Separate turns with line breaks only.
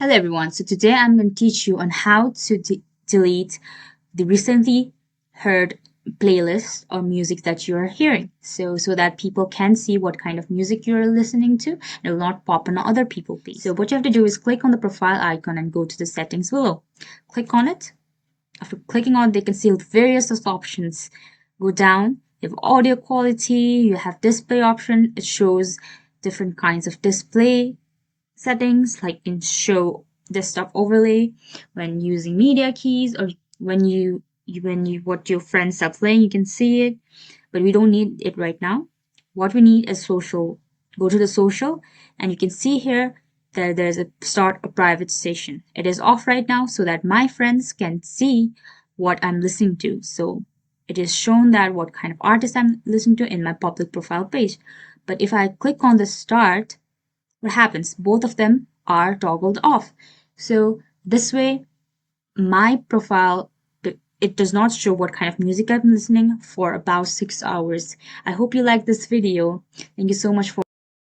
Hello everyone. So today I'm going to teach you on how to delete the recently heard playlist or music that you are hearing. So that people can see what kind of music you're listening to and it will not pop on other people's feed. So what you have to do is click on the profile icon and go to the settings below. Click on it. After clicking on it, they can see various options. Go down. You have audio quality, you have display option. It shows different kinds of display settings like in show desktop overlay when using media keys or when you what your friends are playing you can see it, but we don't need it right now. What we need is social. Go to the social and you can see here that there's a start a private session. It is off right now so that my friends can see what I'm listening to. So it is shown that what kind of artist I'm listening to in my public profile page. But if I click on the start, what happens? Both of them are toggled off. So this way, my profile it does not show what kind of music I'm listening for about 6 hours. I hope you like this video. Thank you so much for